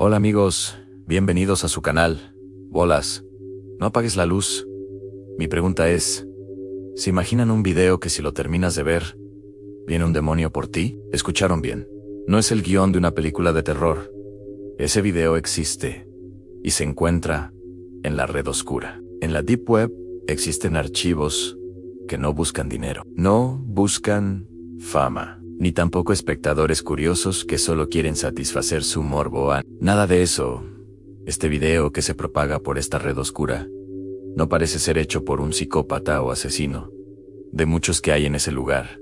Hola amigos, bienvenidos a su canal. Bolas, no apagues la luz. Mi pregunta es, ¿se imaginan un video que si lo terminas de ver, viene un demonio por ti? Escucharon bien. No es el guión de una película de terror. Ese video existe y se encuentra en la red oscura. En la Deep Web existen archivos que no buscan dinero, no buscan fama, ni tampoco espectadores curiosos que solo quieren satisfacer su morbo. Nada de eso. Este video que se propaga por esta red oscura no parece ser hecho por un psicópata o asesino, de muchos que hay en ese lugar.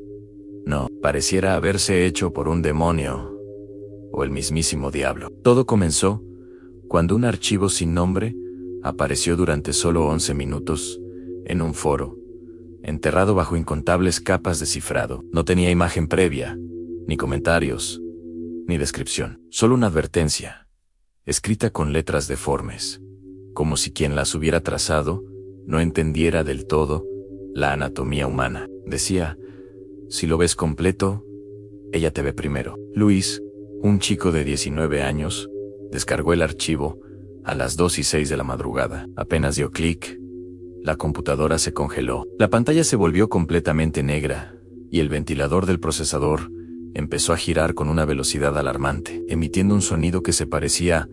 No, pareciera haberse hecho por un demonio o el mismísimo diablo. Todo comenzó cuando un archivo sin nombre apareció durante solo 11 minutos en un foro, enterrado bajo incontables capas de cifrado. No tenía imagen previa, ni comentarios, ni descripción. Solo una advertencia, escrita con letras deformes, como si quien las hubiera trazado no entendiera del todo la anatomía humana. Decía, si lo ves completo, ella te ve primero. Luis, un chico de 19 años, descargó el archivo a las 2:06 de la madrugada. Apenas dio clic, la computadora se congeló. La pantalla se volvió completamente negra y el ventilador del procesador empezó a girar con una velocidad alarmante, emitiendo un sonido que se parecía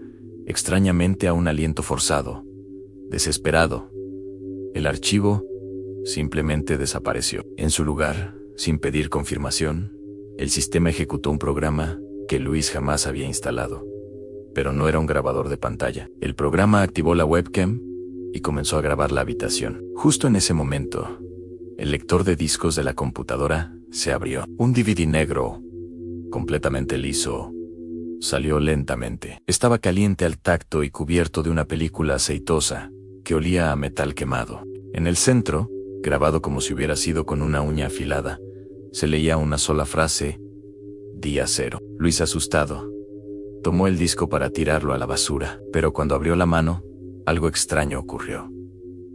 extrañamente a un aliento forzado. Desesperado, el archivo simplemente desapareció. En su lugar, sin pedir confirmación, el sistema ejecutó un programa que Luis jamás había instalado. Pero no era un grabador de pantalla. El programa activó la webcam y comenzó a grabar la habitación. Justo en ese momento, el lector de discos de la computadora se abrió. Un DVD negro, completamente liso, salió lentamente. Estaba caliente al tacto y cubierto de una película aceitosa que olía a metal quemado. En el centro, grabado como si hubiera sido con una uña afilada, se leía una sola frase: Día cero. Luis, asustado, tomó el disco para tirarlo a la basura, pero cuando abrió la mano, algo extraño ocurrió.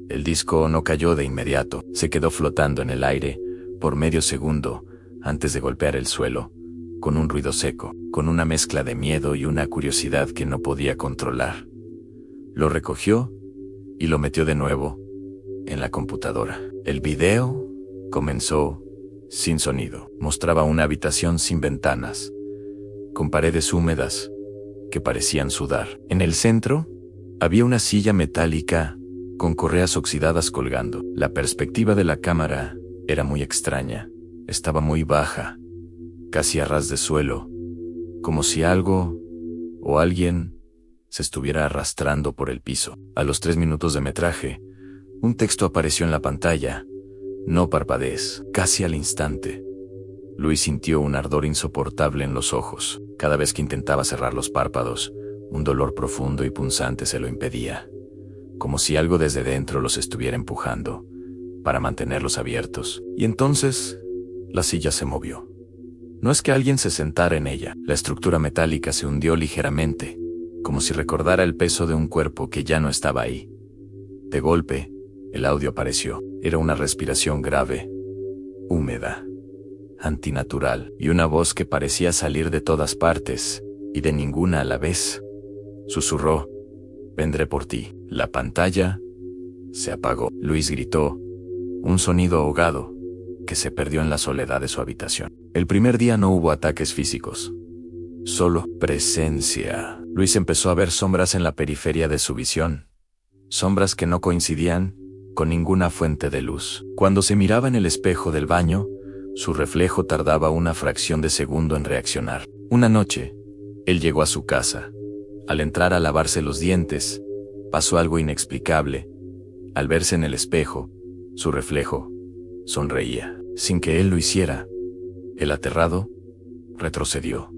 El disco no cayó de inmediato, se quedó flotando en el aire por medio segundo antes de golpear el suelo, con un ruido seco, con una mezcla de miedo y una curiosidad que no podía controlar. Lo recogió y lo metió de nuevo en la computadora. El video comenzó sin sonido. Mostraba una habitación sin ventanas, con paredes húmedas que parecían sudar. En el centro había una silla metálica con correas oxidadas colgando. La perspectiva de la cámara era muy extraña. Estaba muy baja, casi a ras de suelo, como si algo o alguien se estuviera arrastrando por el piso. A los 3 minutos de metraje, un texto apareció en la pantalla: no parpadees. Casi al instante, Luis sintió un ardor insoportable en los ojos. Cada vez que intentaba cerrar los párpados, un dolor profundo y punzante se lo impedía, como si algo desde dentro los estuviera empujando para mantenerlos abiertos. Y entonces, la silla se movió. No es que alguien se sentara en ella. La estructura metálica se hundió ligeramente, como si recordara el peso de un cuerpo que ya no estaba ahí. De golpe, el audio apareció. Era una respiración grave, húmeda, antinatural, y una voz que parecía salir de todas partes y de ninguna a la vez. Susurró: vendré por ti. La pantalla se apagó. Luis gritó, un sonido ahogado que se perdió en la soledad de su habitación. El primer día no hubo ataques físicos, solo presencia. Luis empezó a ver sombras en la periferia de su visión, sombras que no coincidían con ninguna fuente de luz. Cuando se miraba en el espejo del baño, su reflejo tardaba una fracción de segundo en reaccionar. Una noche, él llegó a su casa. Al entrar a lavarse los dientes, pasó algo inexplicable. Al verse en el espejo, su reflejo sonreía. Sin que él lo hiciera, el aterrado retrocedió,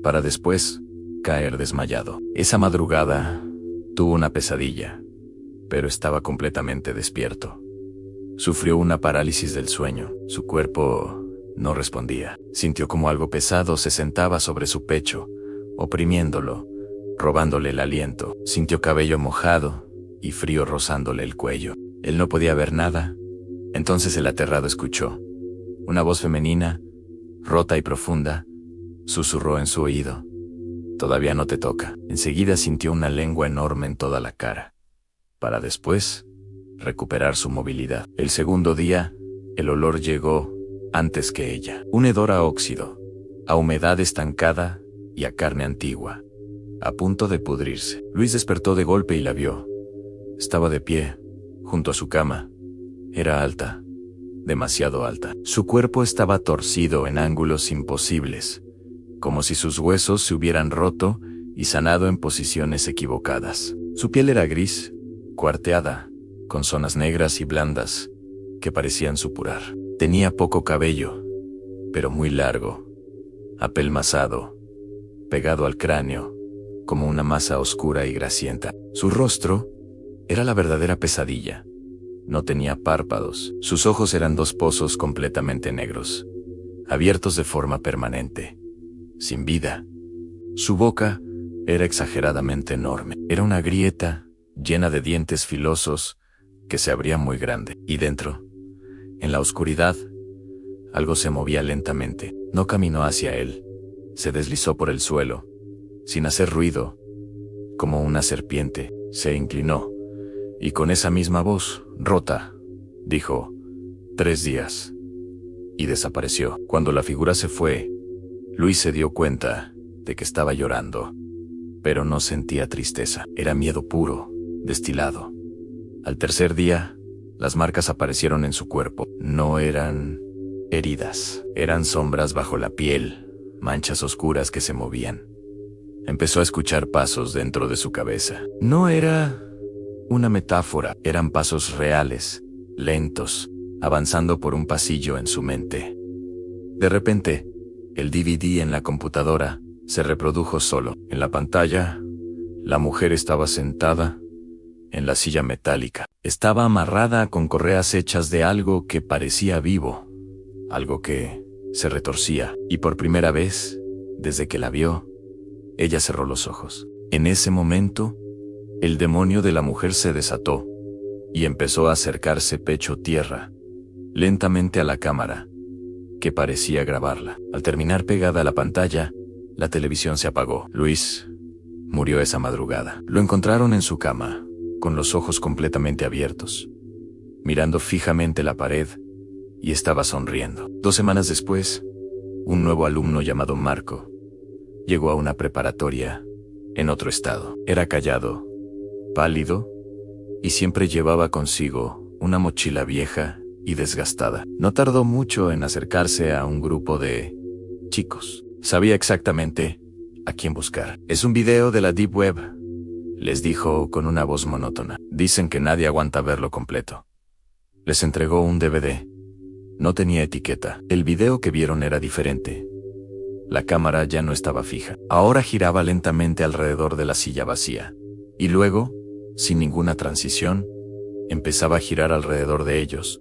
para después caer desmayado. Esa madrugada, tuvo una pesadilla, pero estaba completamente despierto. Sufrió una parálisis del sueño. Su cuerpo no respondía. Sintió como algo pesado se sentaba sobre su pecho, oprimiéndolo, robándole el aliento. Sintió cabello mojado y frío rozándole el cuello. Él no podía ver nada. Entonces el aterrado escuchó una voz femenina, rota y profunda, susurró en su oído: Todavía no te toca. Enseguida sintió una lengua enorme en toda la cara, para después recuperar su movilidad. El segundo día, el olor llegó antes que ella. Un hedor a óxido, a humedad estancada y a carne antigua, a punto de pudrirse. Luis despertó de golpe y la vio. Estaba de pie, junto a su cama. Era alta, demasiado alta. Su cuerpo estaba torcido en ángulos imposibles, como si sus huesos se hubieran roto y sanado en posiciones equivocadas. Su piel era gris, cuarteada, con zonas negras y blandas que parecían supurar. Tenía poco cabello, pero muy largo, apelmazado, pegado al cráneo, como una masa oscura y grasienta. Su rostro era la verdadera pesadilla. No tenía párpados. Sus ojos eran dos pozos completamente negros, abiertos de forma permanente, sin vida. Su boca era exageradamente enorme. Era una grieta llena de dientes filosos que se abría muy grande. Y dentro, en la oscuridad, algo se movía lentamente. No caminó hacia él. Se deslizó por el suelo, sin hacer ruido, como una serpiente. Se inclinó, y con esa misma voz, rota, dijo, 3 días. Y desapareció. Cuando la figura se fue, Luis se dio cuenta de que estaba llorando, pero no sentía tristeza. Era miedo puro, destilado. Al tercer día, las marcas aparecieron en su cuerpo. No eran heridas, eran sombras bajo la piel, manchas oscuras que se movían. Empezó a escuchar pasos dentro de su cabeza. No era una metáfora, eran pasos reales, lentos, avanzando por un pasillo en su mente. De repente, el DVD en la computadora se reprodujo solo. En la pantalla, la mujer estaba sentada en la silla metálica. Estaba amarrada con correas hechas de algo que parecía vivo, algo que se retorcía, y por primera vez, desde que la vio, ella cerró los ojos. En ese momento, el demonio de la mujer se desató y empezó a acercarse pecho tierra, lentamente a la cámara, que parecía grabarla. Al terminar pegada a la pantalla, la televisión se apagó. Luis murió esa madrugada. Lo encontraron en su cama, con los ojos completamente abiertos, mirando fijamente la pared, y estaba sonriendo. 2 semanas después, un nuevo alumno llamado Marco llegó a una preparatoria en otro estado. Era callado, pálido, y siempre llevaba consigo una mochila vieja y desgastada. No tardó mucho en acercarse a un grupo de chicos. Sabía exactamente a quién buscar. Es un video de la Deep Web, les dijo con una voz monótona. Dicen que nadie aguanta verlo completo. Les entregó un DVD. No tenía etiqueta. El video que vieron era diferente. La cámara ya no estaba fija. Ahora giraba lentamente alrededor de la silla vacía. Y luego, sin ninguna transición, empezaba a girar alrededor de ellos,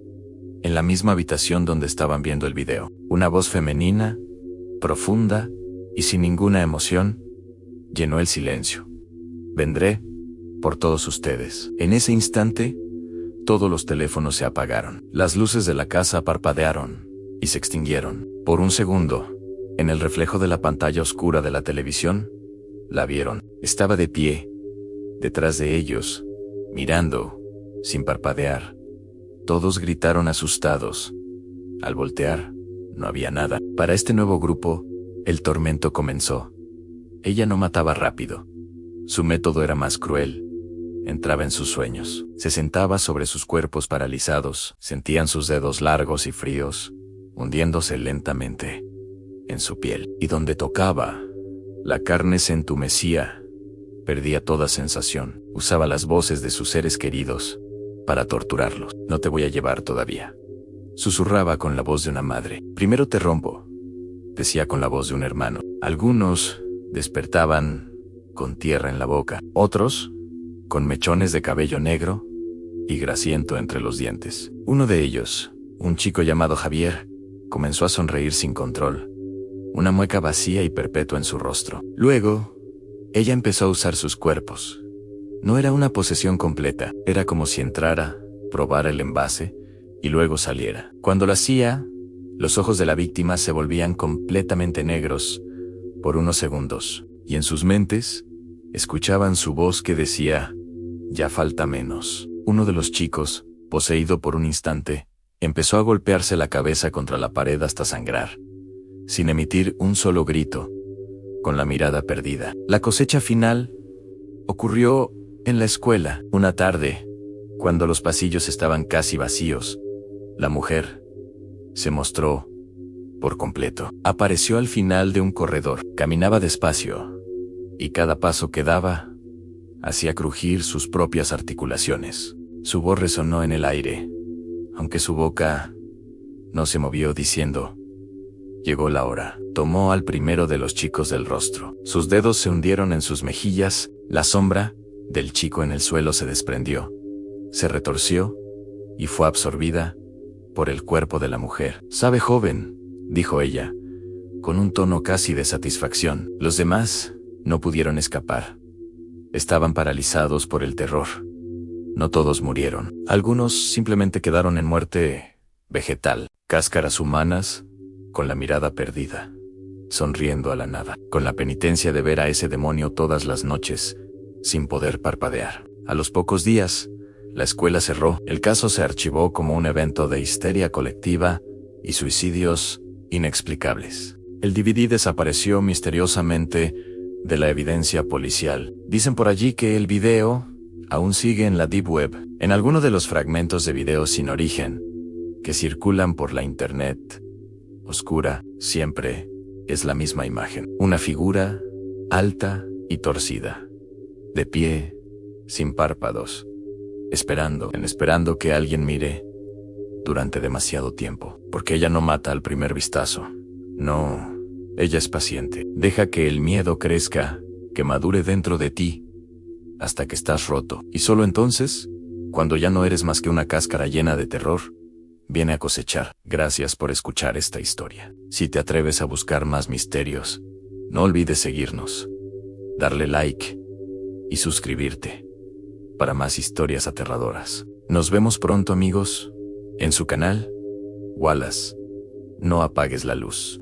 en la misma habitación donde estaban viendo el video. Una voz femenina, profunda y sin ninguna emoción, llenó el silencio. Vendré por todos ustedes. En ese instante, todos los teléfonos se apagaron. Las luces de la casa parpadearon y se extinguieron. Por un segundo, en el reflejo de la pantalla oscura de la televisión, la vieron. Estaba de pie, detrás de ellos, mirando, sin parpadear. Todos gritaron asustados. Al voltear, no había nada. Para este nuevo grupo, el tormento comenzó. Ella no mataba rápido. Su método era más cruel. Entraba en sus sueños. Se sentaba sobre sus cuerpos paralizados. Sentían sus dedos largos y fríos, hundiéndose lentamente en su piel. Y donde tocaba, la carne se entumecía. Perdía toda sensación. Usaba las voces de sus seres queridos para torturarlos. No te voy a llevar todavía, susurraba con la voz de una madre. Primero te rompo, decía con la voz de un hermano. Algunos despertaban con tierra en la boca, otros con mechones de cabello negro y grasiento entre los dientes. Uno de ellos, un chico llamado Javier, comenzó a sonreír sin control, una mueca vacía y perpetua en su rostro. Luego, ella empezó a usar sus cuerpos. No era una posesión completa, era como si entrara, probara el envase y luego saliera. Cuando lo hacía, los ojos de la víctima se volvían completamente negros por unos segundos, y en sus mentes escuchaban su voz que decía: ya falta menos. Uno de los chicos, poseído por un instante, empezó a golpearse la cabeza contra la pared hasta sangrar, sin emitir un solo grito, con la mirada perdida. La cosecha final ocurrió en la escuela. Una tarde, cuando los pasillos estaban casi vacíos, la mujer se mostró por completo. Apareció al final de un corredor. Caminaba despacio, y cada paso que daba hacía crujir sus propias articulaciones. Su voz resonó en el aire, aunque su boca no se movió, diciendo: llegó la hora. Tomó al primero de los chicos del rostro. Sus dedos se hundieron en sus mejillas, la sombra del chico en el suelo se desprendió, se retorció y fue absorbida por el cuerpo de la mujer. «Sabe, joven», dijo ella, con un tono casi de satisfacción. Los demás no pudieron escapar. Estaban paralizados por el terror. No todos murieron. Algunos simplemente quedaron en muerte vegetal. Cáscaras humanas, con la mirada perdida, sonriendo a la nada, con la penitencia de ver a ese demonio todas las noches, sin poder parpadear. A los pocos días, la escuela cerró. El caso se archivó como un evento de histeria colectiva y suicidios inexplicables. El DVD desapareció misteriosamente de la evidencia policial. Dicen por allí que el video aún sigue en la Deep Web. En alguno de los fragmentos de video sin origen que circulan por la internet oscura, siempre es la misma imagen. Una figura alta y torcida, de pie, sin párpados, esperando que alguien mire durante demasiado tiempo. Porque ella no mata al primer vistazo. No, ella es paciente. Deja que el miedo crezca, que madure dentro de ti, hasta que estás roto. Y solo entonces, cuando ya no eres más que una cáscara llena de terror, viene a cosechar. Gracias por escuchar esta historia. Si te atreves a buscar más misterios, no olvides seguirnos, darle like y suscribirte para más historias aterradoras. Nos vemos pronto, amigos, en su canal Wallace. No apagues la luz.